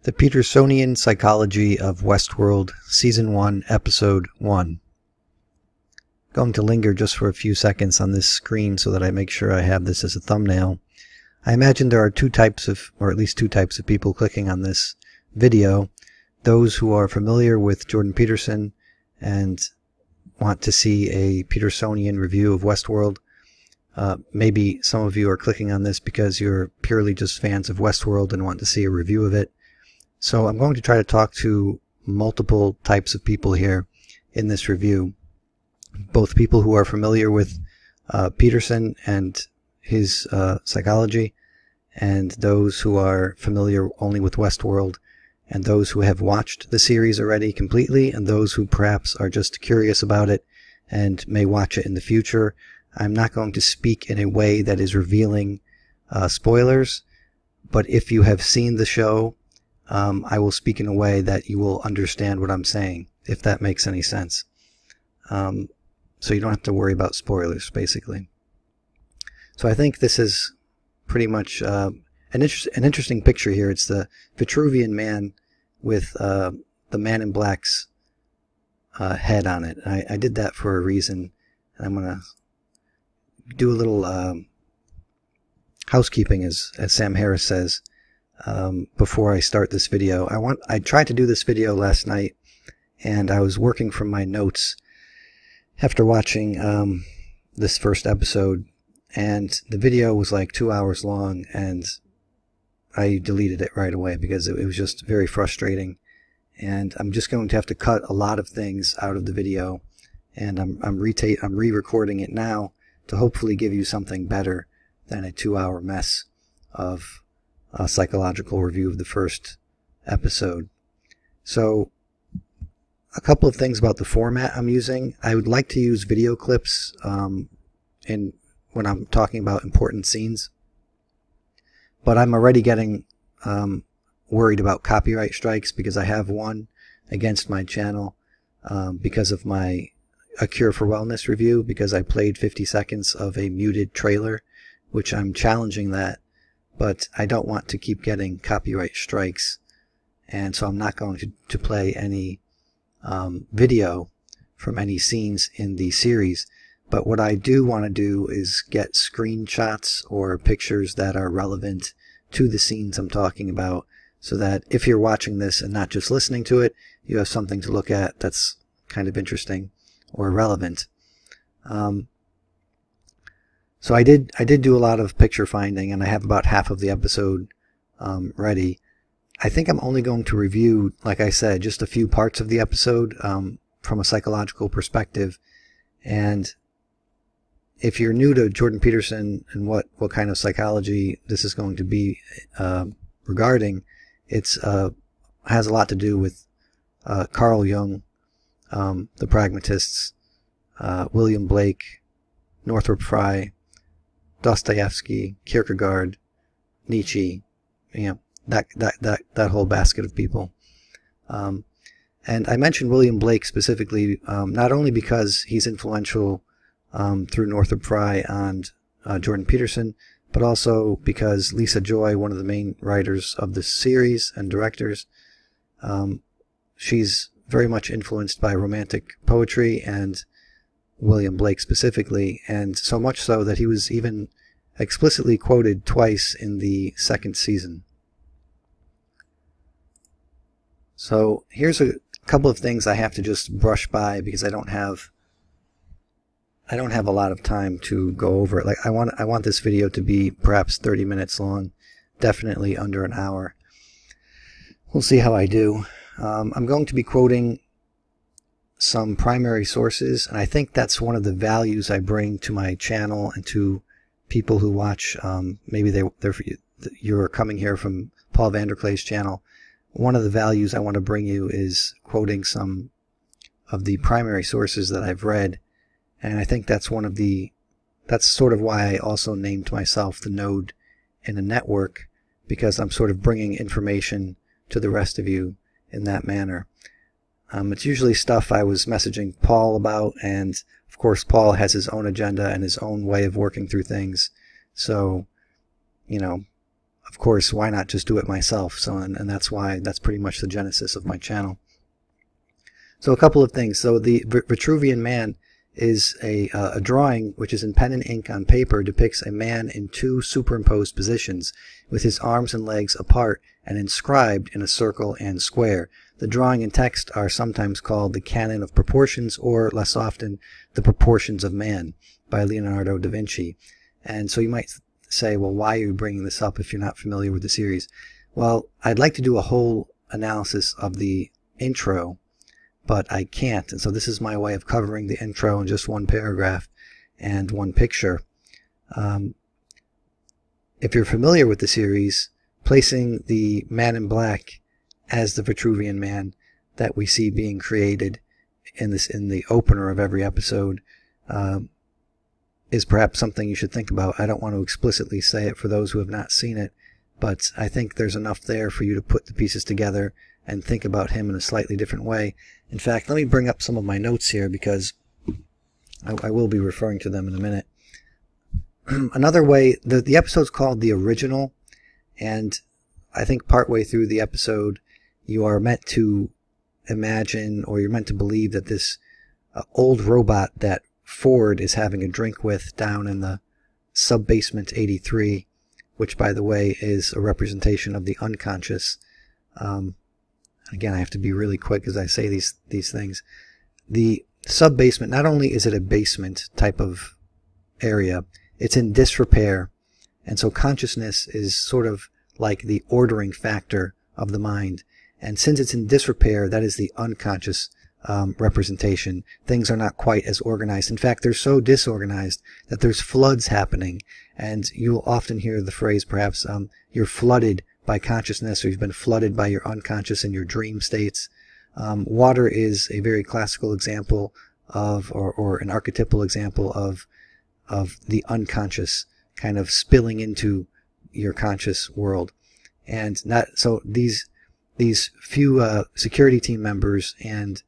The Petersonian Psychology of Westworld, Season 1, Episode 1. Going to linger just for a few seconds on this screen so that I make sure I have this as a thumbnail. I imagine there are two types of, or at least two types of people clicking on this video. Those who are familiar with Jordan Peterson and want to see a Petersonian review of Westworld. Maybe some of you are clicking on this because you're purely just fans of Westworld and want to see a review of it. So I'm going to try to talk to multiple types of people here in this review. Both people who are familiar with Peterson and his psychology, and those who are familiar only with Westworld, and those who have watched the series already completely, and those who perhaps are just curious about it and may watch it in the future. I'm not going to speak in a way that is revealing spoilers, but if you have seen the show, I will speak in a way that you will understand what I'm saying, if that makes any sense. So you don't have to worry about spoilers, basically. So I think this is pretty much an interesting picture here. It's the Vitruvian Man with the Man in Black's head on it. I did that for a reason, and I'm going to do a little housekeeping, as Sam Harris says. Before I start this video, I tried to do this video last night, and I was working from my notes after watching this first episode, and the video was like 2 hours long, and I deleted it right away because it was just very frustrating, and I'm just going to have to cut a lot of things out of the video, and I'm re-recording it now to hopefully give you something better than a 2-hour mess of a psychological review of the first episode. So, a couple of things about the format I'm using. I would like to use video clips when I'm talking about important scenes, but I'm already getting worried about copyright strikes because I have one against my channel because of my A Cure for Wellness review, because I played 50 seconds of a muted trailer, which I'm challenging that. But I don't want to keep getting copyright strikes, and so I'm not going to play any video from any scenes in the series. But what I do want to do is get screenshots or pictures that are relevant to the scenes I'm talking about, so that if you're watching this and not just listening to it, you have something to look at that's kind of interesting or relevant. So I did do a lot of picture finding, and I have about half of the episode ready. I think I'm only going to review, like I said, just a few parts of the episode from a psychological perspective. And if you're new to Jordan Peterson and what kind of psychology this is going to be regarding, it's has a lot to do with Carl Jung, the pragmatists, William Blake, Northrop Frye, Dostoevsky, Kierkegaard, Nietzsche, that whole basket of people. And I mentioned William Blake specifically, not only because he's influential through Northrop Frye on Jordan Peterson, but also because Lisa Joy, one of the main writers of the series and directors, she's very much influenced by romantic poetry and William Blake specifically, and so much so that he was even explicitly quoted twice in the second season. So here's a couple of things I have to just brush by because I don't have a lot of time to go over it. Like I want this video to be perhaps 30 minutes long, definitely under an hour. We'll see how I do. I'm going to be quoting some primary sources, and I think that's one of the values I bring to my channel and to people who watch. Maybe you're coming here from Paul Vanderklay's channel. One of the values I want to bring you is quoting some of the primary sources that I've read, and I think that's sort of why I also named myself the node in a network, because I'm sort of bringing information to the rest of you in that manner. It's usually stuff I was messaging Paul about, and of course Paul has his own agenda and his own way of working through things. So, of course, why not just do it myself? So, and that's why, that's pretty much the genesis of my channel. So a couple of things. So the Vitruvian Man is a drawing which is in pen and ink on paper, depicts a man in two superimposed positions with his arms and legs apart and inscribed in a circle and square. The drawing and text are sometimes called the Canon of Proportions, or less often the Proportions of Man by Leonardo da Vinci. And so you might say, well, why are you bringing this up if you're not familiar with the series? Well, I'd like to do a whole analysis of the intro, but I can't. And so this is my way of covering the intro in just one paragraph and one picture. If you're familiar with the series, placing the Man in Black as the Vitruvian Man that we see being created in the opener of every episode is perhaps something you should think about. I don't want to explicitly say it for those who have not seen it, but I think there's enough there for you to put the pieces together and think about him in a slightly different way. In fact, let me bring up some of my notes here, because I will be referring to them in a minute. Another way, the episode's called The Original, and I think partway through the episode you are meant to imagine, or you're meant to believe, that this old robot that Ford is having a drink with down in the sub-basement 83, which, by the way, is a representation of the unconscious. Again, I have to be really quick as I say these things. The sub-basement, not only is it a basement type of area, it's in disrepair, and so consciousness is sort of like the ordering factor of the mind. And since it's in disrepair, that is the unconscious representation. Things are not quite as organized. In fact, they're so disorganized that there's floods happening, and you'll often hear the phrase, perhaps, you're flooded by consciousness, or you've been flooded by your unconscious in your dream states. Water is a very classical example of, or an archetypal example of the unconscious kind of spilling into your conscious world. And so these few security team members and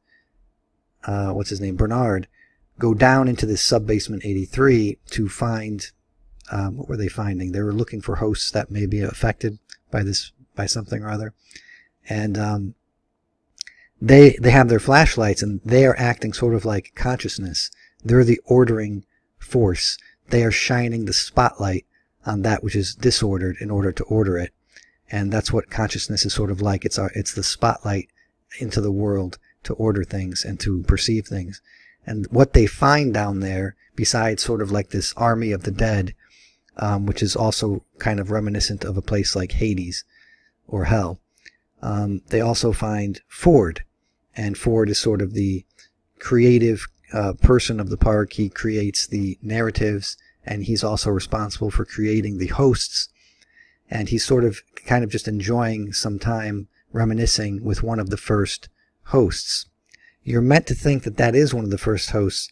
what's his name, Bernard, go down into this sub-basement 83 to find, what were they finding? They were looking for hosts that may be affected by something or other. And they have their flashlights, and they are acting sort of like consciousness. They're the ordering force. They are shining the spotlight on that which is disordered in order to order it. And that's what consciousness is sort of like. It's the spotlight into the world to order things and to perceive things. And what they find down there, besides sort of like this army of the dead, which is also kind of reminiscent of a place like Hades or Hell, they also find Ford. And Ford is sort of the creative person of the park. He creates the narratives, and he's also responsible for creating the hosts. And he's sort of kind of just enjoying some time reminiscing with one of the first hosts. You're meant to think that that is one of the first hosts,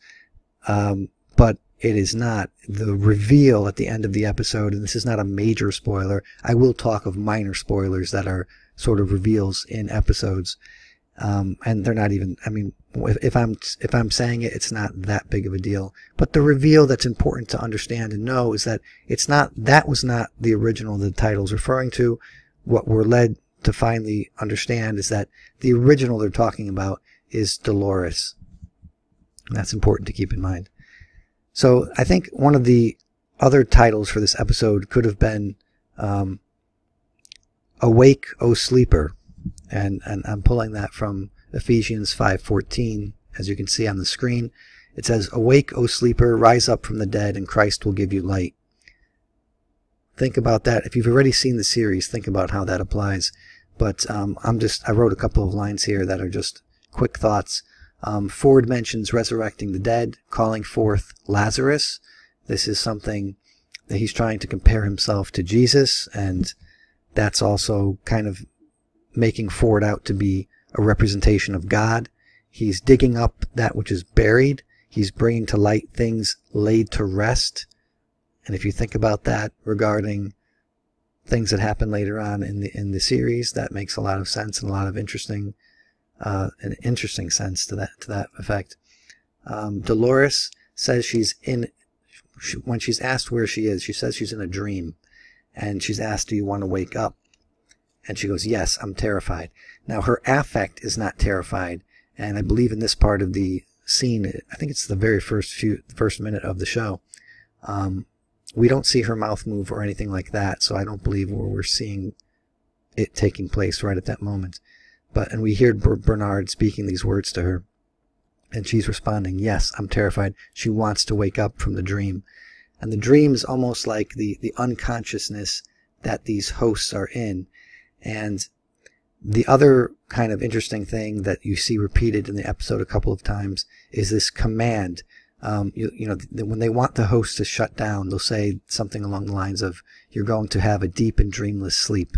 but it is not. The reveal at the end of the episode, and this is not a major spoiler, I will talk of minor spoilers that are sort of reveals in episodes, and they're not even, I mean, if I'm saying it, it's not that big of a deal. But the reveal that's important to understand and know is that that was not the original the title's referring to. What we're led to finally understand is that the original they're talking about is Dolores. And that's important to keep in mind. So I think one of the other titles for this episode could have been Awake, O Sleeper. And I'm pulling that from Ephesians 5:14, as you can see on the screen. It says, "Awake, O sleeper, rise up from the dead, and Christ will give you light." Think about that. If you've already seen the series, think about how that applies. But I wrote a couple of lines here that are just quick thoughts. Ford mentions resurrecting the dead, calling forth Lazarus. This is something that he's trying to compare himself to Jesus, and that's also kind of making Ford out to be a representation of God. He's digging up that which is buried. He's bringing to light things laid to rest. And if you think about that regarding things that happen later on in the series, that makes a lot of sense and a lot of interesting sense to that effect. Dolores says when she's asked where she is, she says she's in a dream. and she's asked, do you want to wake up? And she goes, yes, I'm terrified. Now, her affect is not terrified, and I believe in this part of the scene, I think it's the very first minute of the show, we don't see her mouth move or anything like that, so I don't believe we're seeing it taking place right at that moment. And we hear Bernard speaking these words to her, and she's responding, yes, I'm terrified. She wants to wake up from the dream. And the dream is almost like the unconsciousness that these hosts are in. And the other kind of interesting thing that you see repeated in the episode a couple of times is this command. When they want the host to shut down, they'll say something along the lines of, you're going to have a deep and dreamless sleep.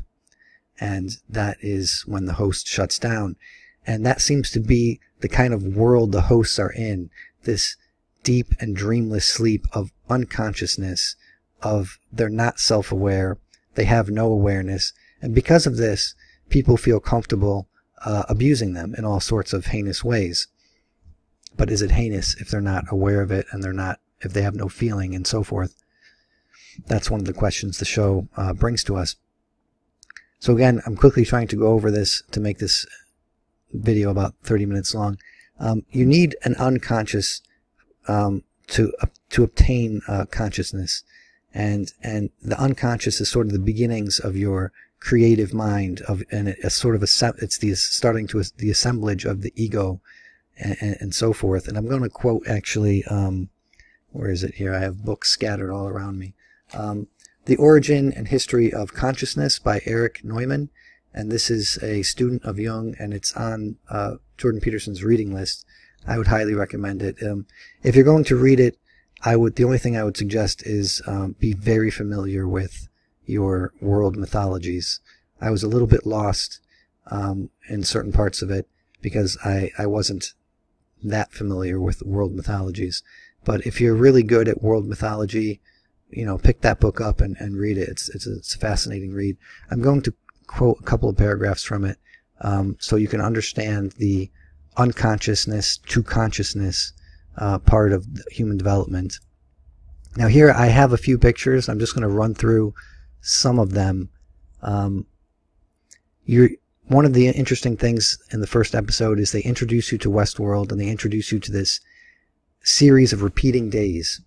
And that is when the host shuts down. And that seems to be the kind of world the hosts are in, this deep and dreamless sleep of unconsciousness, of they're not self-aware, they have no awareness. And because of this, people feel comfortable abusing them in all sorts of heinous ways. But is it heinous if they're not aware of it, and if they have no feeling and so forth? That's one of the questions the show brings to us. So again, I'm quickly trying to go over this to make this video about 30 minutes long. You need an unconscious to obtain consciousness, and the unconscious is sort of the beginnings of your creative mind, and it's sort of it's the assemblage of the ego, and so forth. And I'm going to quote, actually, where is it here? I have books scattered all around me. The Origin and History of Consciousness by Erich Neumann, and this is a student of Jung, and it's on Jordan Peterson's reading list. I would highly recommend it. If you're going to read it, the only thing I would suggest is be very familiar with your world mythologies. I was a little bit lost in certain parts of it because I wasn't that familiar with world mythologies. But if you're really good at world mythology, pick that book up and read it. It's a fascinating read. I'm going to quote a couple of paragraphs from it so you can understand the unconsciousness to consciousness part of human development. Now here I have a few pictures. I'm just going to run through some of them. One of the interesting things in the first episode is they introduce you to Westworld, and they introduce you to this series of repeating days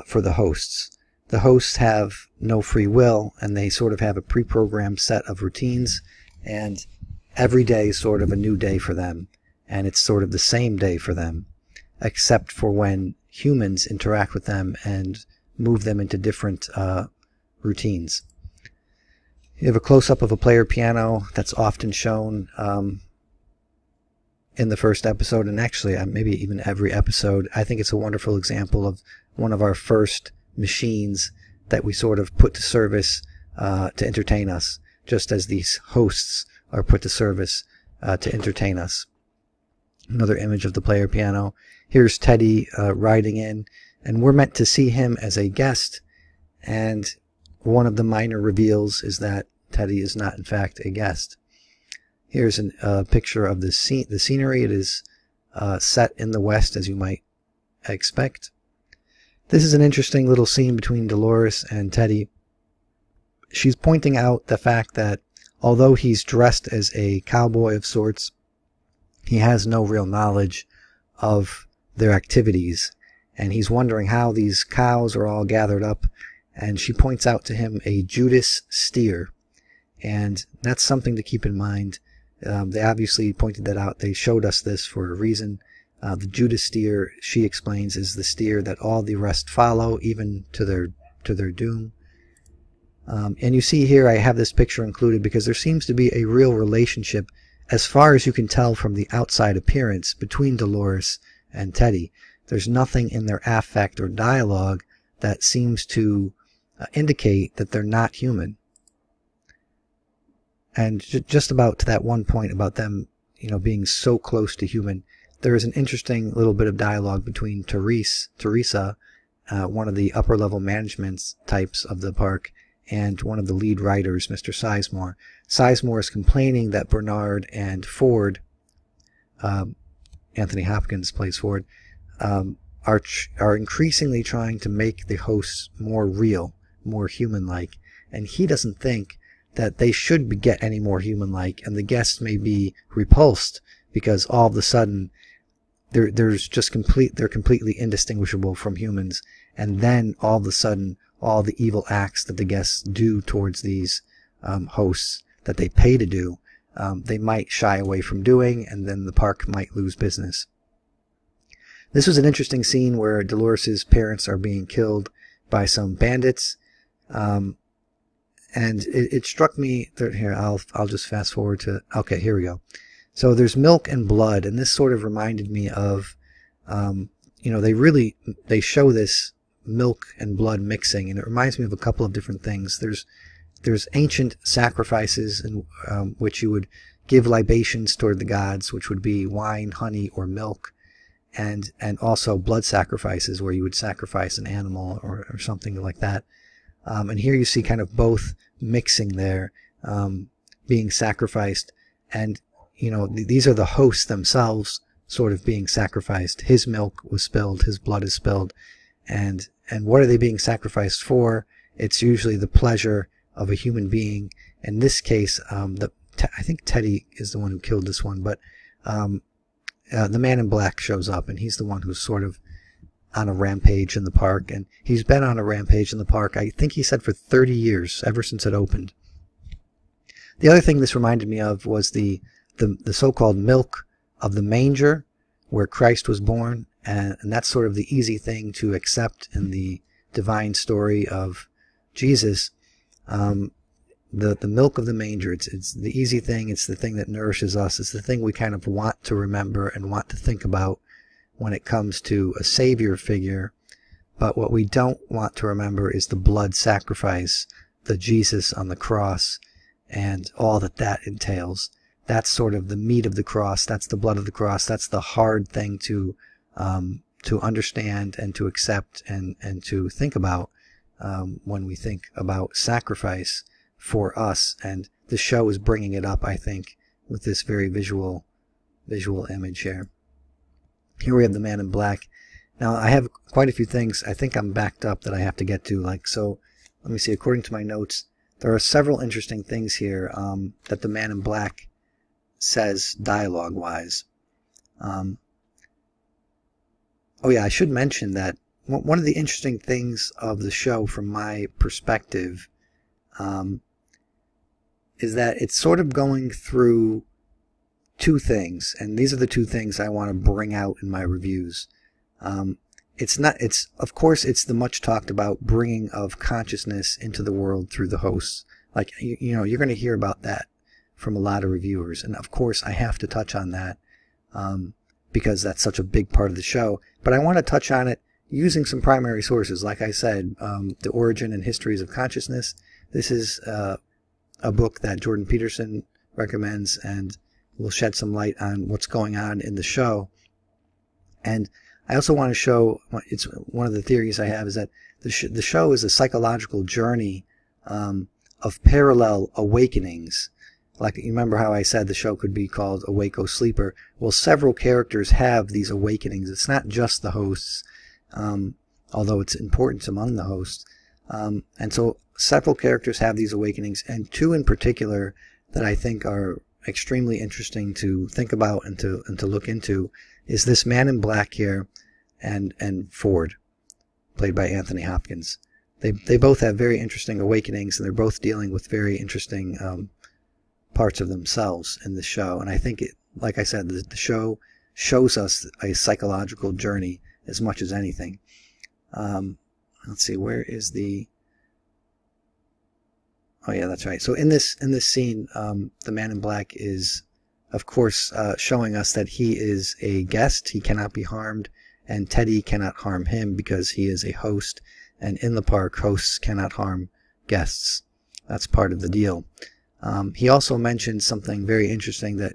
for the hosts. The hosts have no free will, and they sort of have a pre-programmed set of routines, and every day is sort of a new day for them, and it's sort of the same day for them, except for when humans interact with them and move them into different routines. You have a close-up of a player piano that's often shown in the first episode, and actually maybe even every episode. I think it's a wonderful example of one of our first machines that we sort of put to service to entertain us, just as these hosts are put to service to entertain us. Another image of the player piano. Here's Teddy riding in, and we're meant to see him as a guest, and one of the minor reveals is that Teddy is not in fact a guest. Here's a picture of the scenery. It is set in the West, as you might expect. This is an interesting little scene between Dolores and Teddy. She's pointing out the fact that although he's dressed as a cowboy of sorts, he has no real knowledge of their activities, and he's wondering how these cows are all gathered up, and she points out to him a Judas steer, and that's something to keep in mind. They obviously pointed that out. They showed us this for a reason. The Judas steer, she explains, is the steer that all the rest follow, even to their doom. And you see here, I have this picture included because there seems to be a real relationship, as far as you can tell from the outside appearance, between Dolores and Teddy. There's nothing in their affect or dialogue that seems to indicate that they're not human. And just about to that one point about them, being so close to human, there is an interesting little bit of dialogue between Teresa, one of the upper level management types of the park, and one of the lead writers, Mr. Sizemore. Sizemore is complaining that Bernard and Ford, Anthony Hopkins plays Ford, are increasingly trying to make the hosts more real, more human-like. and he doesn't think that they should get any more human-like, and the guests may be repulsed because all of a sudden they're completely indistinguishable from humans, and then all of a sudden all the evil acts that the guests do towards these hosts that they pay to do, they might shy away from doing, and then the park might lose business. This was an interesting scene where Dolores's parents are being killed by some bandits, and it struck me that here I'll just fast forward to, okay, here we go. So there's milk and blood, and this sort of reminded me of, they show this milk and blood mixing, and it reminds me of a couple of different things. There's ancient sacrifices in which you would give libations toward the gods, which would be wine, honey, or milk, and also blood sacrifices where you would sacrifice an animal or something like that. And here you see kind of both mixing there, being sacrificed, and these are the hosts themselves sort of being sacrificed. His milk was spilled, his blood is spilled, and what are they being sacrificed for? It's usually the pleasure of a human being. In this case, I think Teddy is the one who killed this one, but the man in black shows up, and he's the one who's sort of on a rampage in the park, and he's been on a rampage in the park, I think he said, for 30 years, ever since it opened. The other thing this reminded me of was the so-called milk of the manger where Christ was born, and that's sort of the easy thing to accept in the divine story of Jesus. The milk of the manger, it's the easy thing, it's the thing that nourishes us, it's the thing we kind of want to remember and want to think about when it comes to a savior figure. But what we don't want to remember is the blood sacrifice, the Jesus on the cross, and all that entails. That's sort of the meat of the cross, that's the blood of the cross, that's the hard thing to understand and to accept and to think about when we think about sacrifice for us. And the show is bringing it up, I think, with this very visual image here. Here we have the man in black. Now I have quite a few things I think I'm backed up that I have to get to. So let me see, according to my notes, there are several interesting things here that the man in black says dialogue-wise. Oh yeah, I should mention that one of the interesting things of the show from my perspective is that it's sort of going through two things, and these are the two things I want to bring out in my reviews. Of course, it's the much talked about bringing of consciousness into the world through the hosts. Like, you're going to hear about that from a lot of reviewers, and of course I have to touch on that because that's such a big part of the show. But I want to touch on it using some primary sources. Like I said, The Origin and Histories of Consciousness. This is a book that Jordan Peterson recommends and will shed some light on what's going on in the show. And I also want to show, it's one of the theories I have, is that the show is a psychological journey of parallel awakenings. Like, you remember how I said the show could be called Awake, O Sleeper? Well, several characters have these awakenings. It's not just the hosts, although it's important among the hosts. And so several characters have these awakenings, and two in particular that I think are extremely interesting to think about and to look into is this man in black here and Ford, played by Anthony Hopkins. They both have very interesting awakenings, and they're both dealing with very interesting parts of themselves in the show. And I think, like I said, the show shows us a psychological journey as much as anything. Let's see, where is the... Oh yeah, that's right. So in this scene, the man in black is, of course, showing us that he is a guest. He cannot be harmed, and Teddy cannot harm him because he is a host. And in the park, hosts cannot harm guests. That's part of the deal. He also mentioned something very interesting that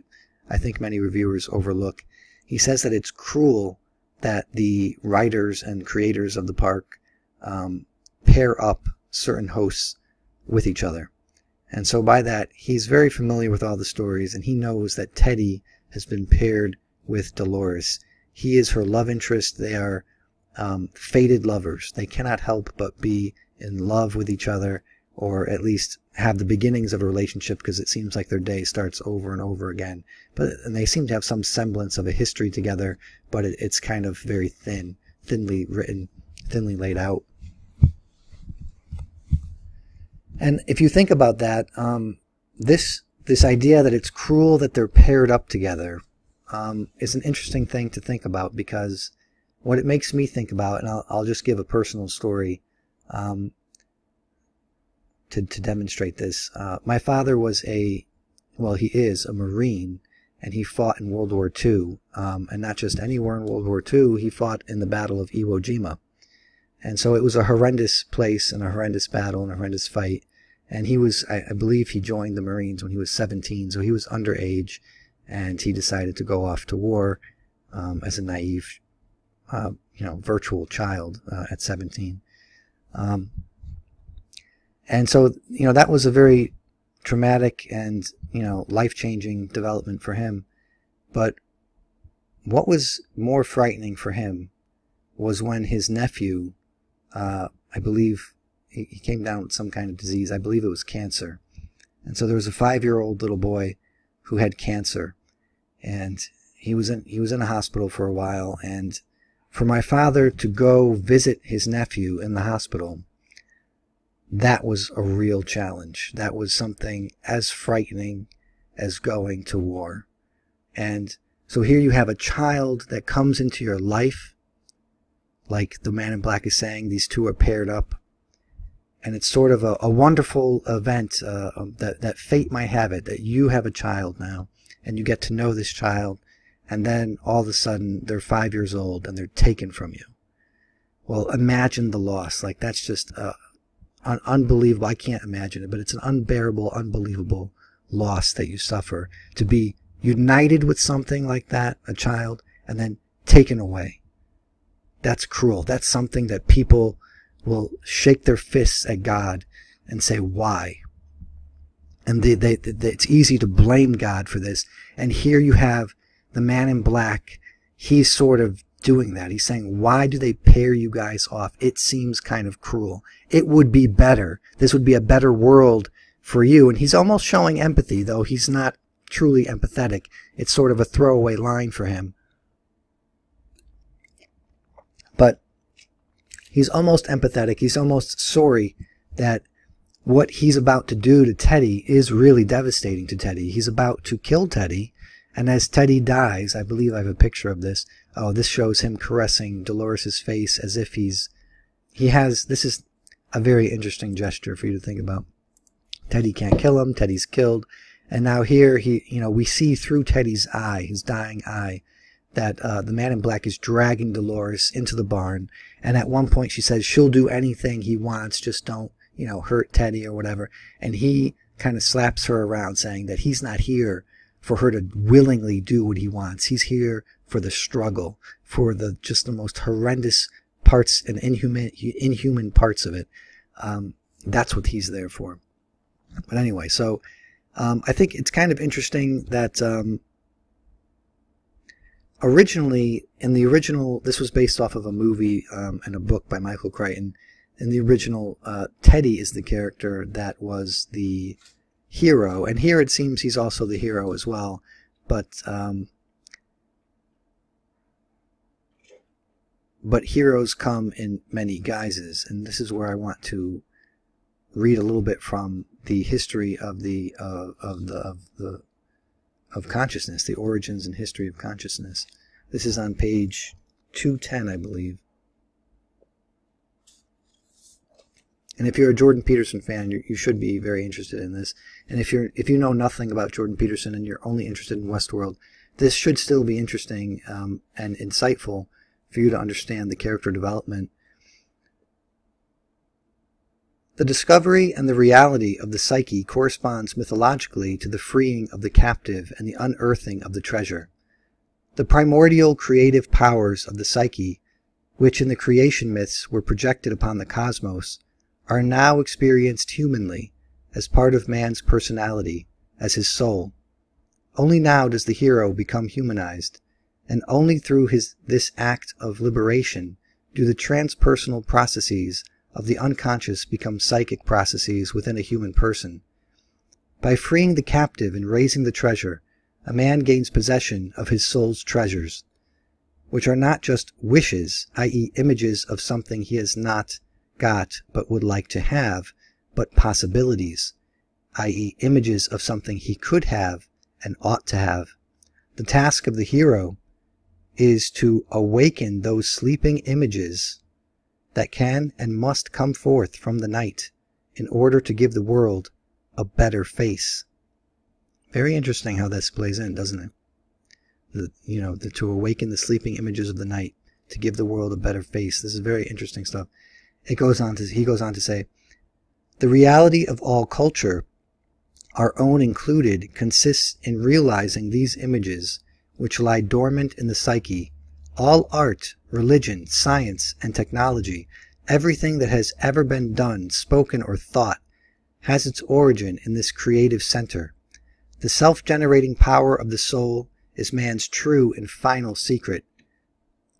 I think many reviewers overlook. He says that it's cruel that the writers and creators of the park pair up certain hosts with each other. And so by that, he's very familiar with all the stories, and he knows that Teddy has been paired with Dolores. He is her love interest. They are fated lovers. They cannot help but be in love with each other or at least have the beginnings of a relationship, because it seems like their day starts over and over again. And they seem to have some semblance of a history together, but it's kind of very thinly written, thinly laid out. And if you think about that, this idea that it's cruel that they're paired up together is an interesting thing to think about, because what it makes me think about, and I'll just give a personal story to demonstrate this. My father was he is a Marine, and he fought in World War II, and not just anywhere in World War II, he fought in the Battle of Iwo Jima. And so it was a horrendous place and a horrendous battle and a horrendous fight. And he was, I believe he joined the Marines when he was 17, so he was underage, and he decided to go off to war as a naive, virtual child at 17. And so, that was a very traumatic and, life-changing development for him. But what was more frightening for him was when his nephew, I believe he came down with some kind of disease. I believe it was cancer. And so there was a 5-year-old little boy who had cancer, and he was in a hospital for a while. And for my father to go visit his nephew in the hospital, that was a real challenge. That was something as frightening as going to war. And so here you have a child that comes into your life, like the Man in Black is saying, these two are paired up. And it's sort of a wonderful event that fate might have it, that you have a child now, and you get to know this child, and then all of a sudden they're 5 years old and they're taken from you. Well, imagine the loss. Like, that's just unbelievable. I can't imagine it, but it's an unbearable, unbelievable loss that you suffer, to be united with something like that, a child, and then taken away. That's cruel. That's something that people will shake their fists at God and say, why? And it's easy to blame God for this. And here you have the Man in Black. He's sort of doing that. He's saying, why do they pair you guys off? It seems kind of cruel. It would be better. This would be a better world for you. And he's almost showing empathy, though he's not truly empathetic. It's sort of a throwaway line for him. But he's almost empathetic. He's almost sorry that what he's about to do to Teddy is really devastating to Teddy. He's about to kill Teddy. And as Teddy dies, I believe I have a picture of this. Oh, this shows him caressing Dolores' face as if this is a very interesting gesture for you to think about. Teddy can't kill him. Teddy's killed. And now here we see through Teddy's eye, his dying eye, that the Man in Black is dragging Dolores into the barn. And at one point she says she'll do anything he wants, just don't, hurt Teddy or whatever. And he kind of slaps her around, saying that he's not here for her to willingly do what he wants. He's here for the struggle, for the most horrendous parts and inhuman parts of it. That's what he's there for. But anyway, so I think it's kind of interesting that originally, this was based off of a movie and a book by Michael Crichton. In the original, Teddy is the character that was the hero, and here it seems he's also the hero as well. But heroes come in many guises, and this is where I want to read a little bit from the history of consciousness, the origins and history of consciousness. This is on page 210, I believe. And if you're a Jordan Peterson fan, you should be very interested in this. And if you know nothing about Jordan Peterson and you're only interested in Westworld, this should still be interesting and insightful for you to understand the character development. The discovery and the reality of the psyche corresponds mythologically to the freeing of the captive and the unearthing of the treasure. The primordial creative powers of the psyche, which in the creation myths were projected upon the cosmos, are now experienced humanly as part of man's personality, as his soul. Only now does the hero become humanized, and only through this act of liberation do the transpersonal processes of the unconscious become psychic processes within a human person. By freeing the captive and raising the treasure, a man gains possession of his soul's treasures, which are not just wishes, i.e. images of something he has not got but would like to have, but possibilities, i.e. images of something he could have and ought to have. The task of the hero is to awaken those sleeping images that can and must come forth from the night in order to give the world a better face. Very interesting how this plays in, doesn't it? To awaken the sleeping images of the night, to give the world a better face. This is very interesting stuff. He goes on to say, the reality of all culture, our own included, consists in realizing these images which lie dormant in the psyche. All art, religion, science, and technology, everything that has ever been done, spoken, or thought, has its origin in this creative center. The self-generating power of the soul is man's true and final secret,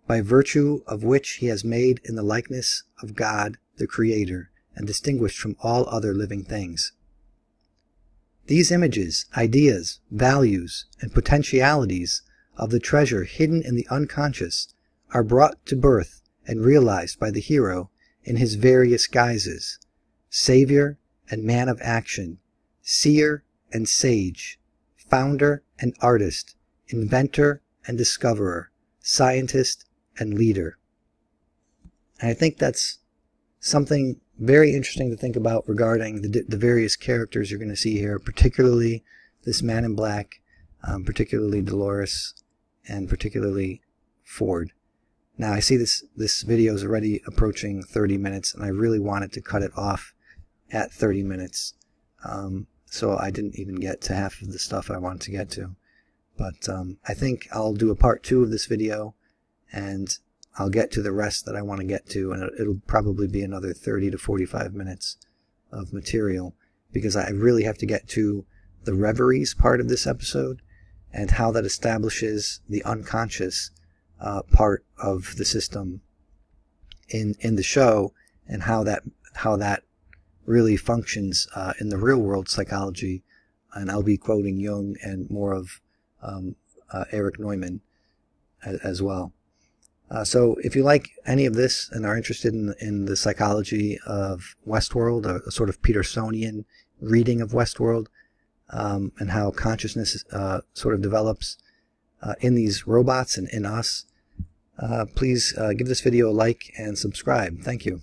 by virtue of which he has made in the likeness of God, the Creator, and distinguished from all other living things. These images, ideas, values, and potentialities of the treasure hidden in the unconscious are brought to birth and realized by the hero in his various guises: savior and man of action, seer and sage, founder and artist, inventor and discoverer, scientist and leader. And I think that's something very interesting to think about regarding the various characters you're going to see here, particularly this man in black, particularly Dolores, and particularly Ford. Now I see this video is already approaching 30 minutes, and I really wanted to cut it off at 30 minutes. So I didn't even get to half of the stuff I wanted to get to. But I think I'll do a part 2 of this video, and I'll get to the rest that I want to get to, and it'll probably be another 30 to 45 minutes of material, because I really have to get to the reveries part of this episode and how that establishes the unconscious part of the system in the show, and how that really functions in the real world psychology. And I'll be quoting Jung and more of Erich Neumann as well. So if you like any of this and are interested in the psychology of Westworld, a sort of Petersonian reading of Westworld, and how consciousness sort of develops in these robots and in us, please give this video a like and subscribe. Thank you.